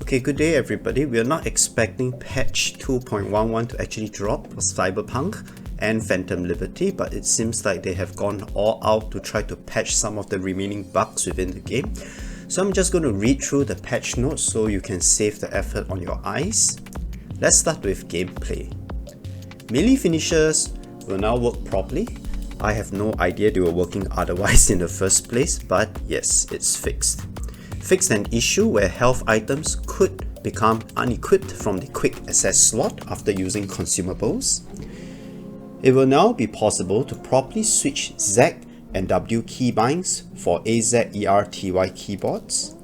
Okay, good day everybody. We are not expecting patch 2.11 to actually drop for Cyberpunk and Phantom Liberty, but it seems like they have gone all out to try to patch some of the remaining bugs within the game. So I'm just going to read through the patch notes so you can save the effort on your eyes. Let's start with gameplay. Melee finishers will now work properly. I have no idea they were working otherwise in the first place, but yes, it's fixed. Fixed an issue where health items could become unequipped from the quick access slot after using consumables. It will now be possible to properly switch Z and W keybinds for AZERTY keyboards.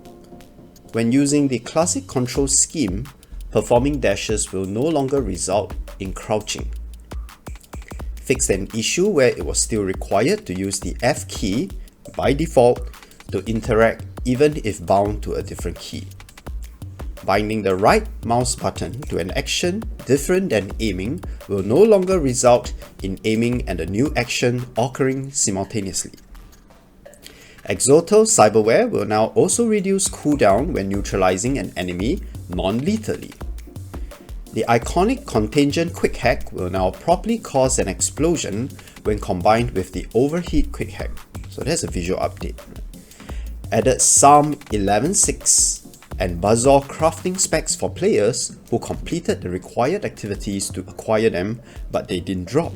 When using the classic control scheme, performing dashes will no longer result in crouching. Fixed an issue where it was still required to use the F key by default to interact even if bound to a different key. Binding the right mouse button to an action different than aiming will no longer result in aiming and a new action occurring simultaneously. Exotal cyberware will now also reduce cooldown when neutralizing an enemy non-lethally. The iconic Contagion quick hack will now properly cause an explosion when combined with the overheat quick hack. So that's a visual update. Added Psalm 11.6 and Buzzsaw crafting specs for players who completed the required activities to acquire them, but they didn't drop.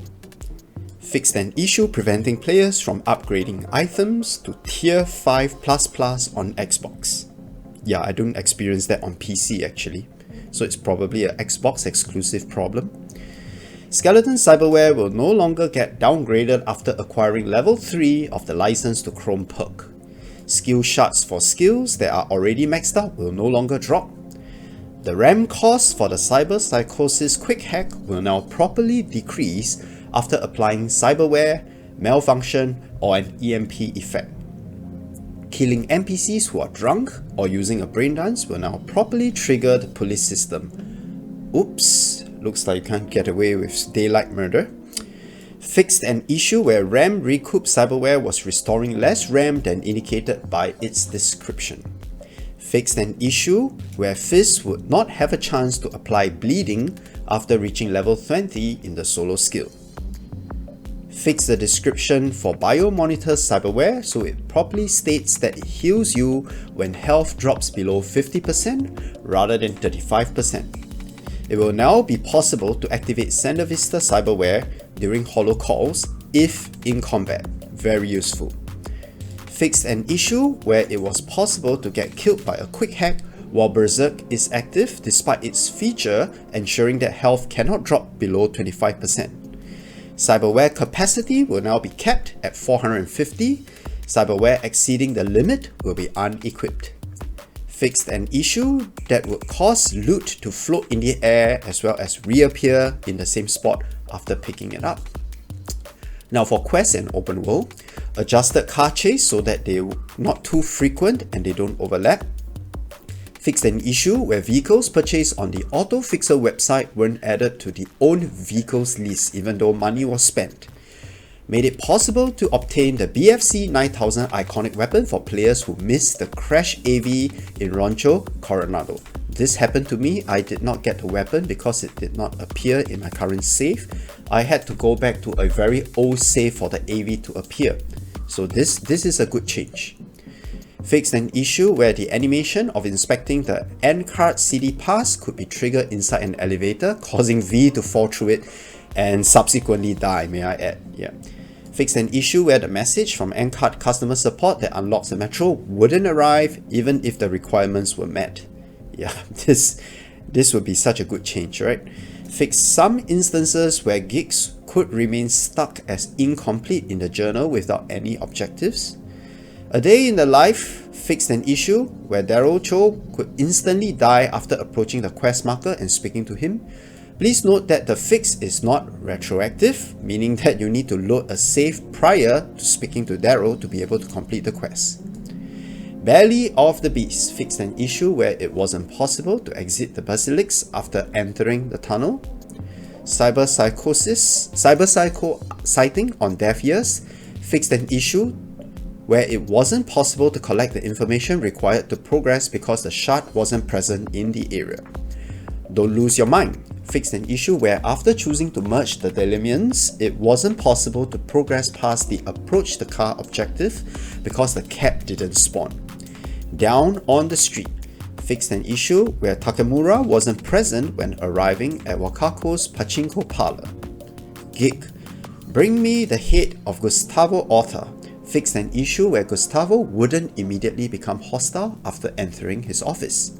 Fixed an issue preventing players from upgrading items to Tier 5++ on Xbox. Yeah, I don't experience that on PC actually, so it's probably an Xbox exclusive problem. Skeleton cyberware will no longer get downgraded after acquiring level 3 of the license to Chrome perk. Skill shards for skills that are already maxed out will no longer drop. The RAM cost for the Cyber Psychosis quick hack will now properly decrease after applying cyberware, malfunction, or an EMP effect. Killing NPCs who are drunk or using a brain dance will now properly trigger the police system. Oops, looks like you can't get away with daylight murder. Fixed an issue where RAM recoup cyberware was restoring less RAM than indicated by its description. Fixed an issue where Fizz would not have a chance to apply bleeding after reaching level 20 in the solo skill. Fixed the description for Biomonitor cyberware so it properly states that it heals you when health drops below 50% rather than 35%. It will now be possible to activate Sender Vista cyberware during holo calls if in combat. Very useful. Fixed an issue where it was possible to get killed by a quick hack while Berserk is active despite its feature ensuring that health cannot drop below 25%. Cyberware capacity will now be capped at 450. Cyberware exceeding the limit will be unequipped. Fixed an issue that would cause loot to float in the air as well as reappear in the same spot after picking it up. Now for quests and open world, adjusted car chase so that they're not too frequent and they don't overlap. Fixed an issue where vehicles purchased on the Auto Fixer website weren't added to the own vehicles list even though money was spent. Made it possible to obtain the BFC 9000 iconic weapon for players who missed the Crash AV in Rancho Coronado. This happened to me. I did not get the weapon because it did not appear in my current save. I had to go back to a very old save for the AV to appear. So this is a good change. Fixed an issue where the animation of inspecting the end card CD pass could be triggered inside an elevator, causing V to fall through it and subsequently die, may I add. Yeah. Fixed an issue where the message from N-Card customer support that unlocks the metro wouldn't arrive even if the requirements were met. Yeah, this would be such a good change, right? Fixed some instances where gigs could remain stuck as incomplete in the journal without any objectives. A day in the life fixed an issue where Daryl Cho could instantly die after approaching the quest marker and speaking to him. Please note that the fix is not retroactive, meaning that you need to load a save prior to speaking to Daryl to be able to complete the quest. Belly of the Beast fixed an issue where it wasn't possible to exit the Basilisk after entering the tunnel. Cyber Psycho sighting on deaf ears fixed an issue where it wasn't possible to collect the information required to progress because the shard wasn't present in the area. Don't Lose Your Mind fixed an issue where after choosing to merge the elements, it wasn't possible to progress past the approach the car objective because the cab didn't spawn. Down on the Street fixed an issue where Takemura wasn't present when arriving at Wakako's pachinko parlor. Gig Bring Me the Head of Gustavo Orta fixed an issue where Gustavo wouldn't immediately become hostile after entering his office.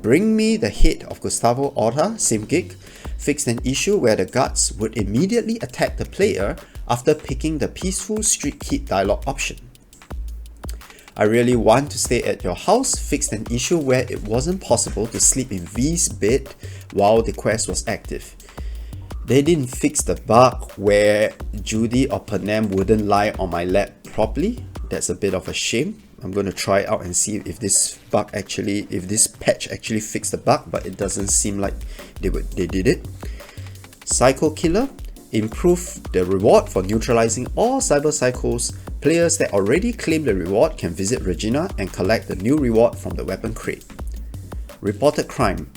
Bring Me the Head of Gustavo Orta, same gig, fixed an issue where the guards would immediately attack the player after picking the peaceful street kid dialogue option. I Really Want to Stay at Your House fixed an issue where it wasn't possible to sleep in V's bed while the quest was active. They didn't fix the bug where Judy or Panam wouldn't lie on my lap properly. That's a bit of a shame. I'm going to try it out and see if this patch actually fixed the bug, but it doesn't seem like they did it. Psycho Killer improved the reward for neutralizing all cyber psychos. Players that already claim the reward can visit Regina and collect the new reward from the weapon crate. Reported Crime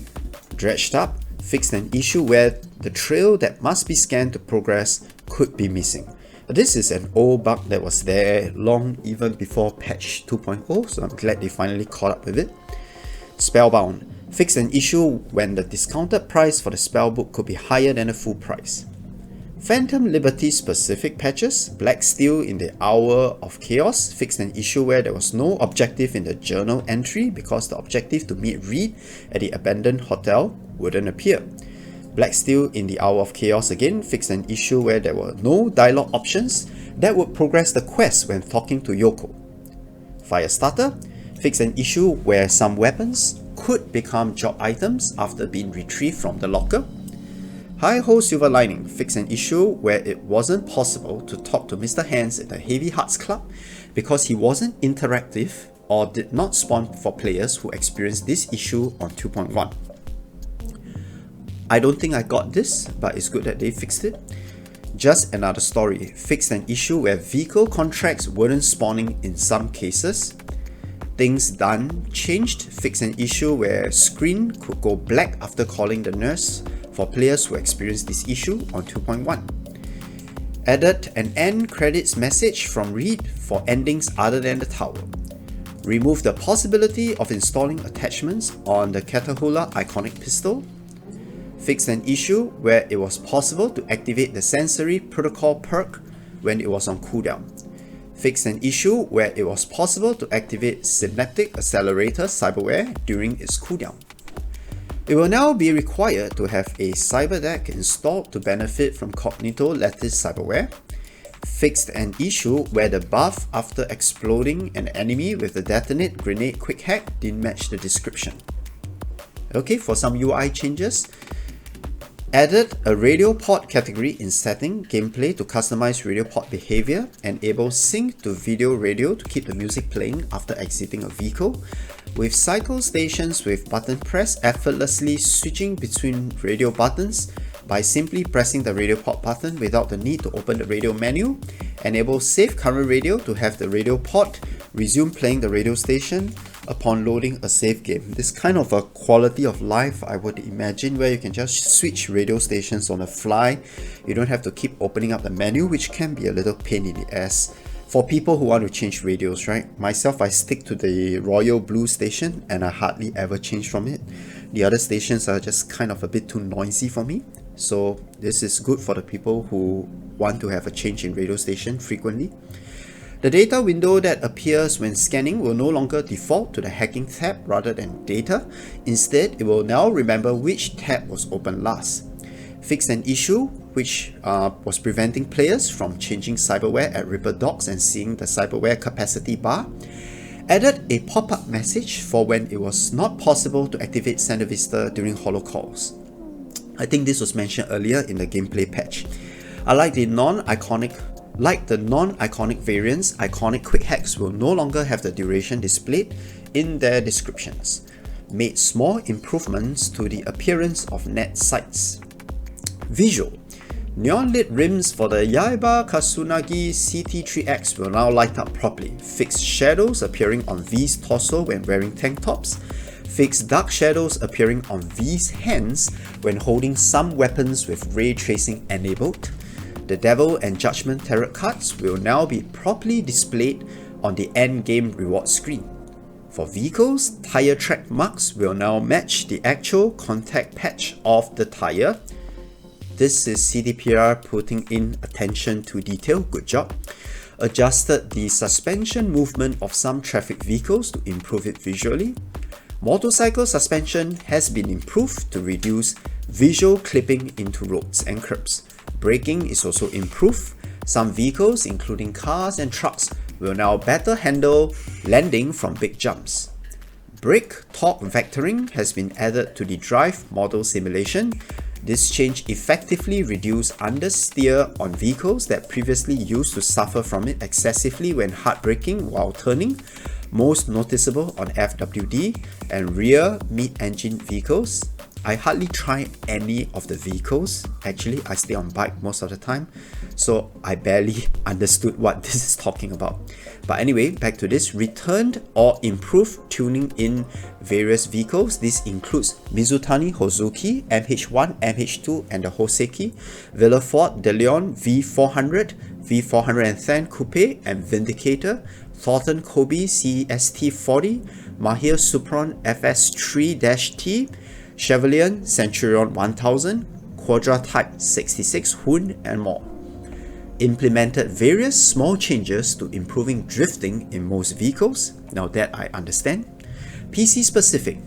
Dredged Up fixed an issue where the trail that must be scanned to progress could be missing. This is an old bug that was there long even before patch 2.0, so I'm glad they finally caught up with it. Spellbound fixed an issue when the discounted price for the spellbook could be higher than the full price. Phantom Liberty specific patches, Black Steel in the Hour of Chaos fixed an issue where there was no objective in the journal entry because the objective to meet Reed at the abandoned hotel wouldn't appear. Black Steel in the Hour of Chaos again fixed an issue where there were no dialogue options that would progress the quest when talking to Yoko. Firestarter fixed an issue where some weapons could become job items after being retrieved from the locker. Hi-Ho Silver Lining fixed an issue where it wasn't possible to talk to Mr. Hands in the Heavy Hearts Club because he wasn't interactive or did not spawn for players who experienced this issue on 2.1. I don't think I got this, but it's good that they fixed it. Just Another Story fixed an issue where vehicle contracts weren't spawning in some cases. Things Done Changed fixed an issue where screen could go black after calling the nurse for players who experienced this issue on 2.1. Added an end credits message from Reed for endings other than the tower. Removed the possibility of installing attachments on the Catahoula iconic pistol. Fixed an issue where it was possible to activate the Sensory Protocol perk when it was on cooldown. Fixed an issue where it was possible to activate Synaptic Accelerator Cyberware during its cooldown. It will now be required to have a Cyber Deck installed to benefit from Cognito Lattice Cyberware. Fixed an issue where the buff after exploding an enemy with the Detonate Grenade Quick Hack didn't match the description. Okay, for some UI changes, added a radio pod category in setting gameplay to customize radio pod behavior, enable sync to video radio to keep the music playing after exiting a vehicle, with cycle stations with button press effortlessly switching between radio buttons by simply pressing the radio pod button without the need to open the radio menu, enable save current radio to have the radio pod resume playing the radio station upon loading a save game. This kind of a quality of life I would imagine, where you can just switch radio stations on the fly. You don't have to keep opening up the menu, which can be a little pain in the ass for people who want to change radios, right? Myself, I stick to the Royal Blue station and I hardly ever change from it. The other stations are just kind of a bit too noisy for me. So this is good for the people who want to have a change in radio station frequently. The data window that appears when scanning will no longer default to the hacking tab rather than data. Instead, it will now remember which tab was open last. Fixed an issue which was preventing players from changing cyberware at Ripper Docks and seeing the cyberware capacity bar. Added a pop-up message for when it was not possible to activate Santa Vista during holo calls. I think this was mentioned earlier in the gameplay patch. I like the non-iconic variants, iconic quick hacks will no longer have the duration displayed in their descriptions. Made small improvements to the appearance of net sites. Visual. Neon lit rims for the Yaiba Kasunagi CT3X will now light up properly. Fixed shadows appearing on V's torso when wearing tank tops. Fixed dark shadows appearing on V's hands when holding some weapons with ray tracing enabled. The Devil and Judgment tarot cards will now be properly displayed on the endgame reward screen. For vehicles, tyre track marks will now match the actual contact patch of the tyre. This is CDPR putting in attention to detail, good job. Adjusted the suspension movement of some traffic vehicles to improve it visually. Motorcycle suspension has been improved to reduce visual clipping into roads and curbs. Braking is also improved. Some vehicles, including cars and trucks, will now better handle landing from big jumps. Brake torque vectoring has been added to the drive model simulation. This change effectively reduced understeer on vehicles that previously used to suffer from it excessively when hard braking while turning, most noticeable on FWD and rear mid-engine vehicles. I hardly try any of the vehicles. Actually, I stay on bike most of the time, so I barely understood what this is talking about. But anyway, back to this. Returned or improved tuning in various vehicles. This includes Mizutani Hozuki, MH1, MH2 and the Hoseki, Villefort De Leon V400, V410 Coupe and Vindicator, Thornton Kobe CST40, Mahir Supron FS3-T, Chevalier Centurion 1000, Quadra Type 66 Hoon and more. Implemented various small changes to improving drifting in most vehicles. Now that I understand. PC specific.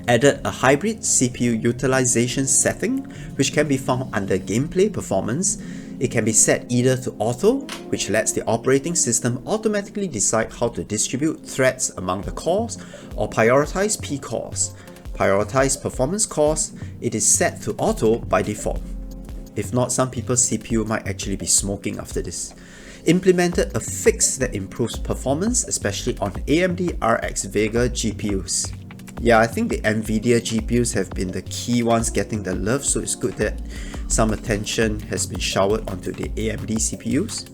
Added a hybrid CPU utilization setting which can be found under gameplay performance. It can be set either to auto, which lets the operating system automatically decide how to distribute threads among the cores, or prioritize P cores. Prioritize performance cores, it is set to auto by default. If not, some people's CPU might actually be smoking after this. Implemented a fix that improves performance, especially on AMD RX Vega GPUs. Yeah, I think the NVIDIA GPUs have been the key ones getting the love, so it's good that some attention has been showered onto the AMD CPUs.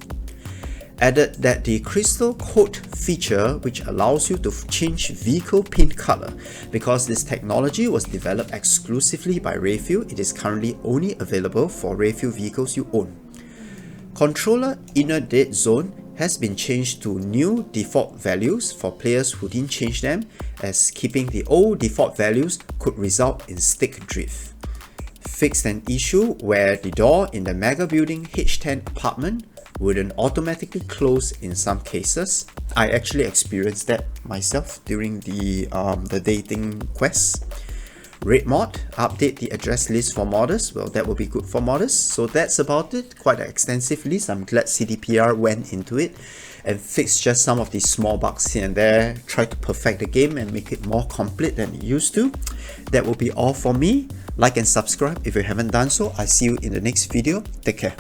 Added that the crystal coat feature, which allows you to change vehicle paint color. Because this technology was developed exclusively by Rayfield, it is currently only available for Rayfield vehicles you own. Controller inner dead zone has been changed to new default values for players who didn't change them, as keeping the old default values could result in stick drift. Fixed an issue where the door in the Mega Building H10 apartment wouldn't automatically close in some cases. I actually experienced that myself during the dating quest. Raid mod, update the address list for modders. Well, that will be good for modders. So that's about it. Quite an extensive list. I'm glad CDPR went into it and fixed just some of these small bugs here and there. Try to perfect the game and make it more complete than it used to. That will be all for me. Like and subscribe if you haven't done so. I see you in the next video. Take care.